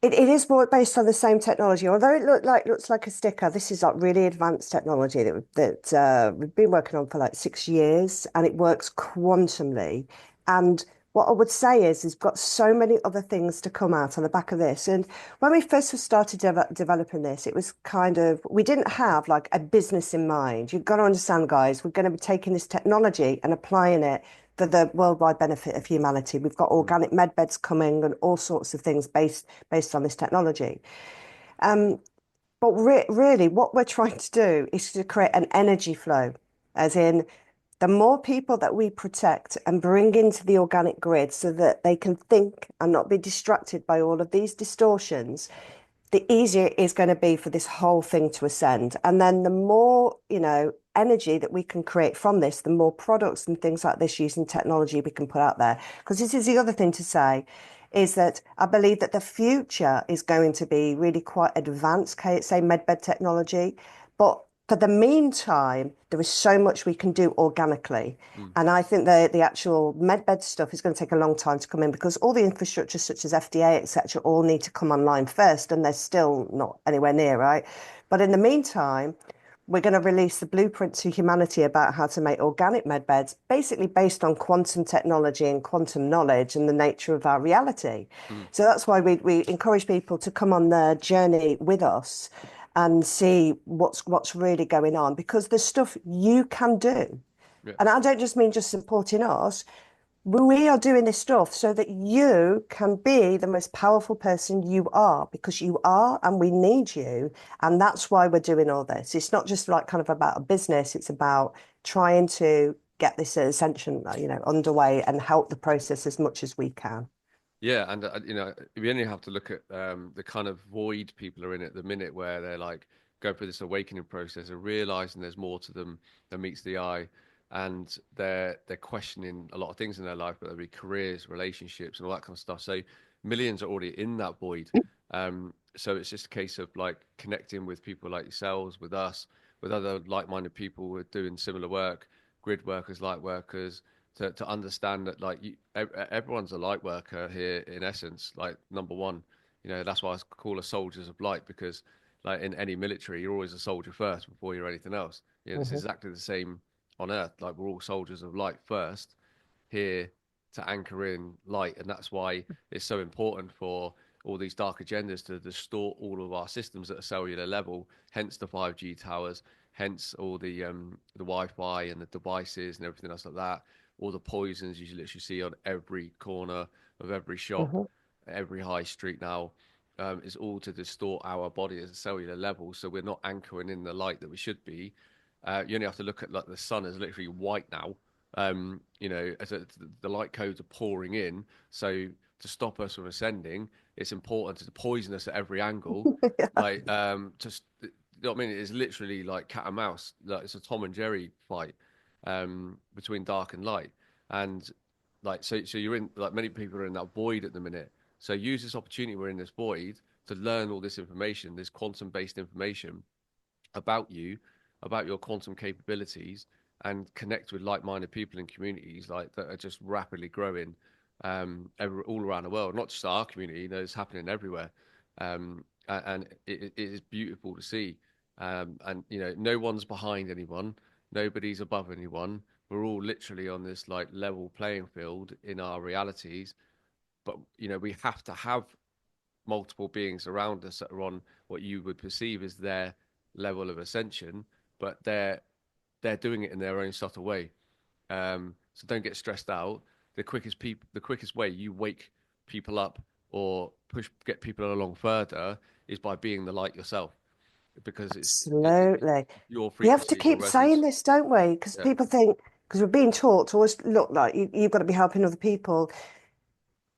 it is more based on the same technology, although it looks like a sticker. This is like really advanced technology that we've been working on for like 6 years, and it works quantumly. And what I would say is, we've got so many other things to come out on the back of this. And when we first started developing this, it was kind of, we didn't have like a business in mind. You've got to understand, guys, we're going to be taking this technology and applying it for the worldwide benefit of humanity. We've got Mm, organic med beds coming and all sorts of things based on this technology. But really, what we're trying to do is to create an energy flow, as in the more people that we protect and bring into the organic grid so that they can think and not be distracted by all of these distortions, the easier it is going to be for this whole thing to ascend. And then the more, energy that we can create from this, the more products and things like this using technology we can put out there. Because this is the other thing to say, is that I believe that the future is going to be really quite advanced, say medbed technology. But for the meantime, there is so much we can do organically. mm. And I think the actual medbed stuff is going to take a long time to come in, because all the infrastructure such as FDA, etc., all need to come online first, and they're still not anywhere near, right? But in the meantime, we're going to release the blueprint to humanity about how to make organic med beds, basically based on quantum technology and quantum knowledge and the nature of our reality. Mm. So that's why we encourage people to come on their journey with us and see what's really going on, because there's stuff you can do. Yeah. And I don't just mean just supporting us. We are doing this stuff so that you can be the most powerful person you are, because you are, and we need you. And that's why we're doing all this. It's not just like kind of about a business, it's about trying to get this ascension, underway and help the process as much as we can. Yeah, and we only have to look at the kind of void people are in at the minute, where they're like going through this awakening process and realizing there's more to them than meets the eye, and they're questioning a lot of things in their life, whether it be careers, relationships, and all that kind of stuff. So millions are already in that void. So it's just a case of like connecting with people like yourselves, with us, with other like-minded people who are doing similar work, grid workers, light workers, to understand that like everyone's a light worker here in essence. Like number one, that's why I call us soldiers of light, because like in any military, you're always a soldier first before you're anything else. It's Mhm. exactly the same on Earth. Like we're all soldiers of light first here to anchor in light, and that's why it's so important for all these dark agendas to distort all of our systems at a cellular level. Hence the 5G towers, hence all the Wi-Fi and the devices and everything else like that. All the poisons you literally see on every corner of every shop, Mhm. every high street now, is all to distort our body at a cellular level, so we're not anchoring in the light that we should be. You only have to look at like the sun is literally white now. As the light codes are pouring in, so to stop us from ascending. It's important to poison us at every angle. Like, just, you know what I mean? It's literally like cat and mouse. Like, it's a Tom and Jerry fight, between dark and light. And like, so you're in, like, many people are in that void at the minute. So use this opportunity, we're in this void, to learn all this information, this quantum based information about you, about your quantum capabilities, and connect with like-minded people in communities like that are just rapidly growing, all around the world. Not just our community, you know, it's happening everywhere, and it is beautiful to see. And you know, no one's behind anyone, nobody's above anyone. We're all literally on this like level playing field in our realities. But you know, we have to have multiple beings around us that are on what you would perceive as their level of ascension, but they're doing it in their own subtle way. So don't get stressed out. The quickest way you wake people up or get people along further is by being the light yourself, because it's Absolutely. your We have to frequency, your keep saying resonance. this, don't we? Because Yeah. people think, because we're being taught to always look like you've got to be helping other people.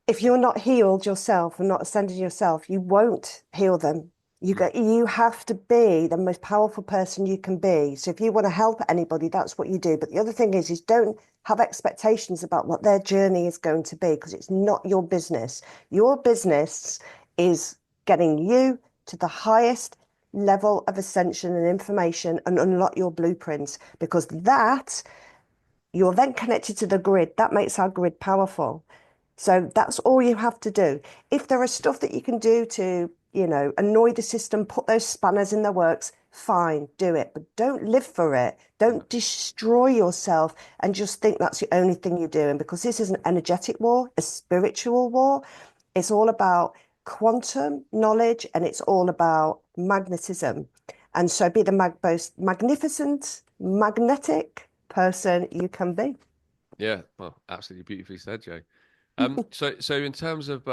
If you're not healed yourself and not ascended yourself, you won't heal them. Mm. You have to be the most powerful person you can be. So if you want to help anybody, that's what you do. But the other thing is don't have expectations about what their journey is going to be, because it's not your business. Your business is getting you to the highest level of ascension and information and unlock your blueprints, because that you're then connected to the grid. That makes our grid powerful. So that's all you have to do. If there is stuff that you can do to, annoy the system, put those spanners in the works, fine, do it. But don't live for it. No. Don't destroy yourself and just think that's the only thing you're doing, because this is an energetic war, a spiritual war. It's all about quantum knowledge and it's all about magnetism. And so be the most magnificent, magnetic person you can be. Yeah, well, absolutely beautifully said, Joe. So in terms of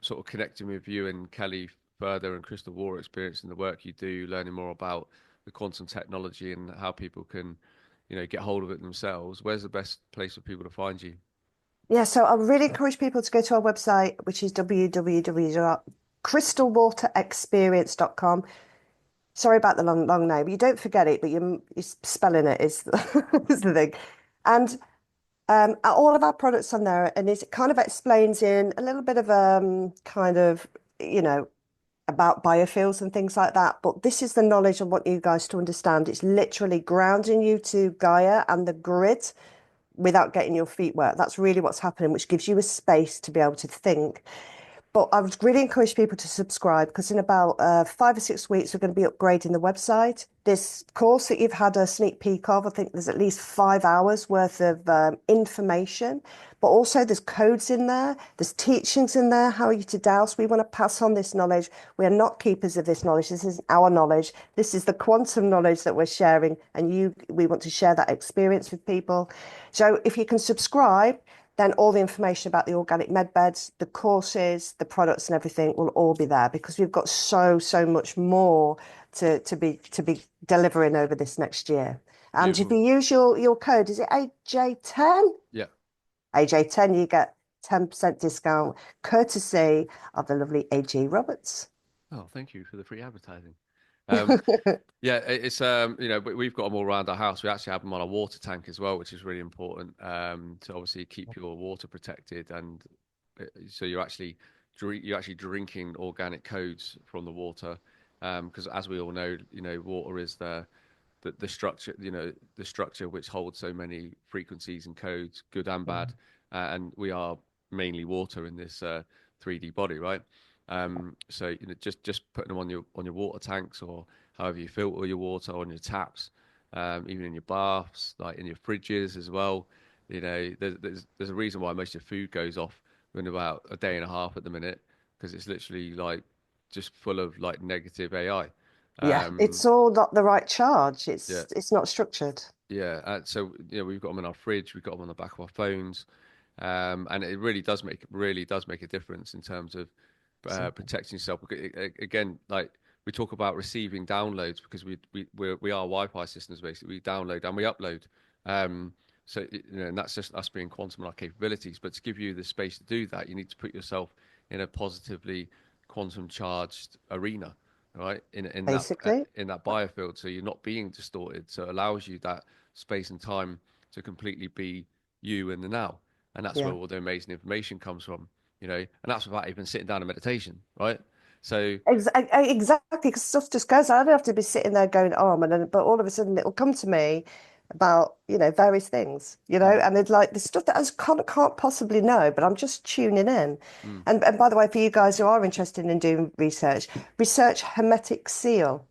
sort of connecting with you and Kelly further, and Crystal War experience and the work you do, learning more about the quantum technology and how people can, you know, get hold of it themselves, where's the best place for people to find you? Yeah, so I really encourage people to go to our website, which is www.crystalwaterexperience.com. Sorry about the long name. You don't forget it, but you're spelling it is, is the thing. And all of our products on there, and it kind of explains in a little bit of kind of, you know, about biofuels and things like that. But this is the knowledge I want you guys to understand. It's literally grounding you to Gaia and the grid without getting your feet wet. That's really what's happening, which gives you a space to be able to think. But I would really encourage people to subscribe, because in about 5 or 6 weeks, we're going to be upgrading the website. This course that you've had a sneak peek of, I think there's at least 5 hours worth of information, but also there's codes in there, there's teachings in there, how are you to dowse. We want to pass on this knowledge. We are not keepers of this knowledge. This is our knowledge. This is the quantum knowledge that we're sharing, and we want to share that experience with people. So if you can subscribe, then all the information about the organic med beds, the courses, the products and everything will all be there, because we've got so much more to be delivering over this next year. And if Beautiful. you use your code, is it AJ10? Yeah. AJ10, you get 10% discount courtesy of the lovely AG Roberts. Oh, thank you for the free advertising. Um, Yeah, it's you know, we've got them all around our house. We actually have them on a water tank as well, which is really important, to obviously keep your water protected, and so you're actually drinking organic codes from the water, because as we all know, you know, water is the structure, you know, the structure which holds so many frequencies and codes, good and bad, and we are mainly water in this 3D body, right? So you know, just putting them on your water tanks, or however you filter your water, on your taps, even in your baths, like in your fridges as well. You know, there's a reason why most of your food goes off in about a day and a half at the minute, because it's literally like just full of like negative AI. Yeah, Um, it's all not the right charge. yeah, It's not structured. yeah. So you know, we've got them in our fridge, we've got them on the back of our phones, and it really does make a difference in terms of protecting yourself. Again, like we talk about receiving downloads, because we are Wi-Fi systems basically. We download and we upload. So, and that's just us being quantum and our capabilities. But to give you the space to do that, you need to put yourself in a positively quantum charged arena, right? Basically. In that biofield, so you're not being distorted. So it allows you that space and time to completely be you in the now, and that's where Yeah. all the amazing information comes from, and that's without even sitting down in meditation, right? So Exactly, because stuff just goes. I don't have to be sitting there going, "Oh, but all of a sudden it'll come to me about, various things, mm, and it's like the stuff that I just can't possibly know, but I'm just tuning in. mm, And by the way, for you guys who are interested in doing research, research hermetic seal,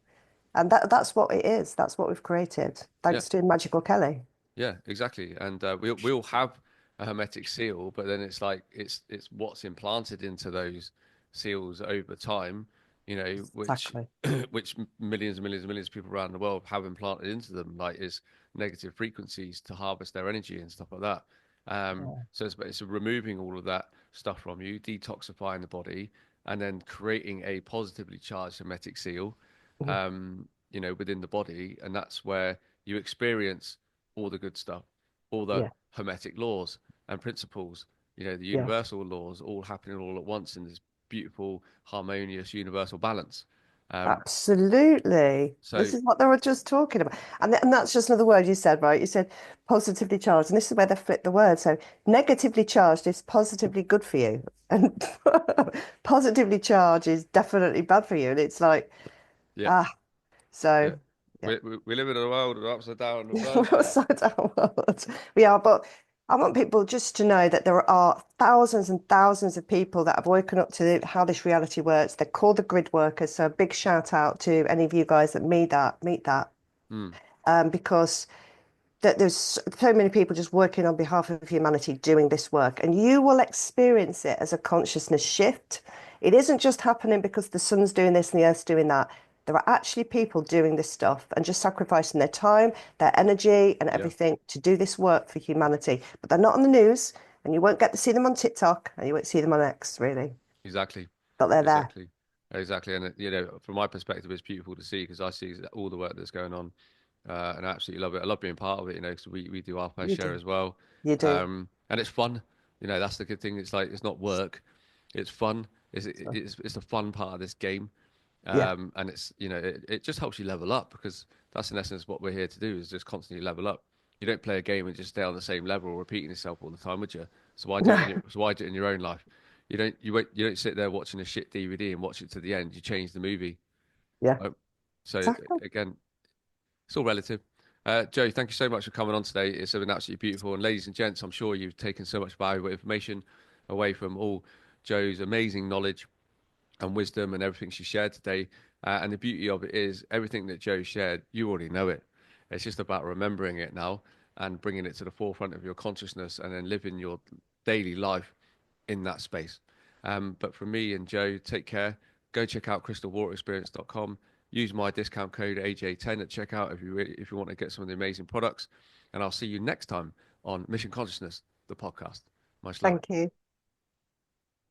and that's what it is. That's what we've created, yeah. thanks to Magical Kelly. Yeah, exactly. And we all have a hermetic seal, but then it's like it's what's implanted into those seals over time, which Exactly. which millions and millions and millions of people around the world have implanted into them, like is negative frequencies to harvest their energy and stuff like that. Yeah. So it's removing all of that stuff from you, detoxifying the body, and then creating a positively charged hermetic seal, Mhm. within the body, and that's where you experience all the good stuff, all the Yeah. hermetic laws and principles, the Yeah. universal laws all happening all at once in this beautiful, harmonious, universal balance. Um, Absolutely. so This is what they were just talking about. And that's just another word you said, right? You said positively charged. And this is where they flip the word. So negatively charged is positively good for you. And positively charged is definitely bad for you. And it's like, yeah, ah, yeah, so yeah. we live in a world of upside down We're reversal. upside down world. We are, but I want people just to know that there are thousands and thousands of people that have woken up to how this reality works. They're called the grid workers. So a big shout out to any of you guys that meet that, Mm, because there's so many people just working on behalf of humanity doing this work, and you will experience it as a consciousness shift. It isn't just happening because the sun's doing this and the earth's doing that. There are actually people doing this stuff and just sacrificing their time, their energy, and yeah, everything to do this work for humanity. But they're not on the news, and you won't get to see them on TikTok, and you won't see them on X, really. exactly, But they're there. exactly, exactly. And from my perspective, it's beautiful to see because I see all the work that's going on, and I absolutely love it. I love being part of it, because we do our fair You share do. as well, You do. and it's fun. That's the good thing. It's like it's not work, it's fun. So, It's the fun part of this game, yeah. and it just helps you level up because that's in essence what we're here to do is just constantly level up. You don't play a game and just stay on the same level, repeating yourself all the time, would you? No. So why do it in your own life? You don't sit there watching a shit DVD and watch it to the end. You change the movie. Yeah. Right? So Exactly. again, it's all relative. Joe, thank you so much for coming on today. It's been absolutely beautiful. And ladies and gents, I'm sure you've taken so much valuable information away from all Joe's amazing knowledge and wisdom and everything she shared today. And the beauty of it is everything that Joe shared, you already know it. It's just about remembering it now and bringing it to the forefront of your consciousness and then living your daily life in that space. But for me and Joe, take care. Go check out crystalwaterexperience.com. Use my discount code AJ10 at checkout if you want to get some of the amazing products. And I'll see you next time on Mission Consciousness, the podcast. Much love. Thank you.